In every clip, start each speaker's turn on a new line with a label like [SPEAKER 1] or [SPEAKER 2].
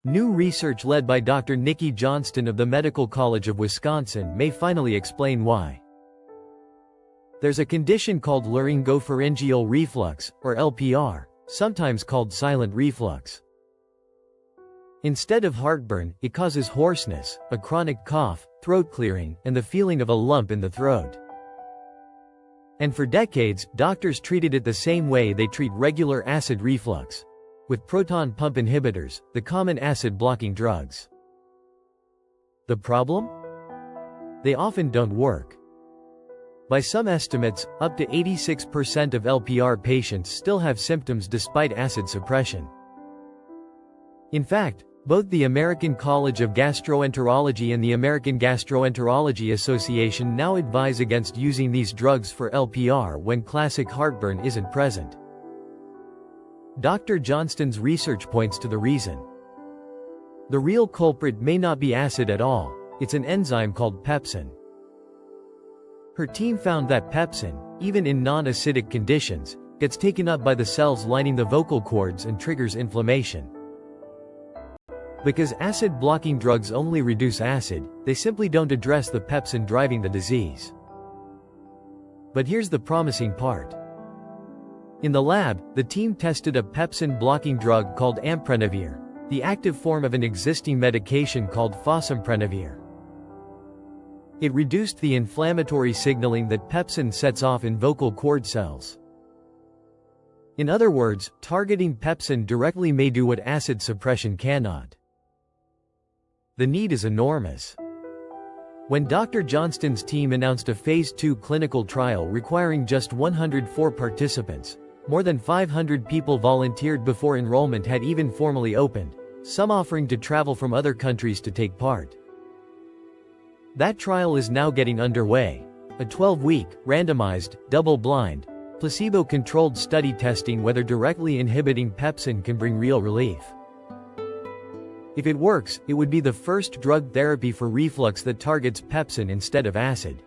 [SPEAKER 1] New research led by Dr. Nikki Johnston of the Medical College of Wisconsin may finally explain why. There's a condition called laryngopharyngeal reflux, or LPR, sometimes called silent reflux. Instead of heartburn, it causes hoarseness, a chronic cough, throat clearing, and the feeling of a lump in the throat. And for decades, doctors treated it the same way they treat regular acid reflux, with proton pump inhibitors, the common acid-blocking drugs. The problem? They often don't work. By some estimates, up to 86% of LPR patients still have symptoms despite acid suppression. In fact, both the American College of Gastroenterology and the American Gastroenterology Association now advise against using these drugs for LPR when classic heartburn isn't present. Dr. Johnston's research points to the reason. The real culprit may not be acid at all, it's an enzyme called pepsin. Her team found that pepsin, even in non-acidic conditions, gets taken up by the cells lining the vocal cords and triggers inflammation. Because acid-blocking drugs only reduce acid, they simply don't address the pepsin driving the disease. But here's the promising part. In the lab, the team tested a pepsin-blocking drug called amprenavir, the active form of an existing medication called fosamprenavir. It reduced the inflammatory signaling that pepsin sets off in vocal cord cells. In other words, targeting pepsin directly may do what acid suppression cannot. The need is enormous. When Dr. Johnston's team announced a Phase 2 clinical trial requiring just 104 participants, more than 500 people volunteered before enrollment had even formally opened, some offering to travel from other countries to take part. That trial is now getting underway, a 12-week, randomized, double-blind, placebo-controlled study testing whether directly inhibiting pepsin can bring real relief. If it works, it would be the first drug therapy for reflux that targets pepsin instead of acid.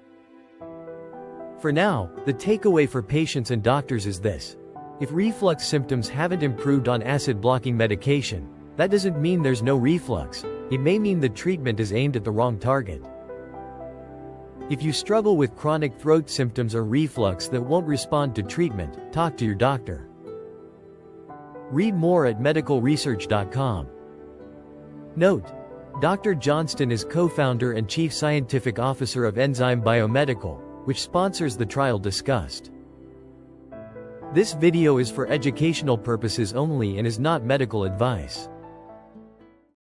[SPEAKER 1] For now, the takeaway for patients and doctors is this. If reflux symptoms haven't improved on acid-blocking medication, that doesn't mean there's no reflux, it may mean the treatment is aimed at the wrong target. If you struggle with chronic throat symptoms or reflux that won't respond to treatment, talk to your doctor. Read more at medicalresearch.com. Note: Dr. Johnston is co-founder and chief scientific officer of Enzyme Biomedical, which sponsors the trial discussed. This video is for educational purposes only and is not medical advice.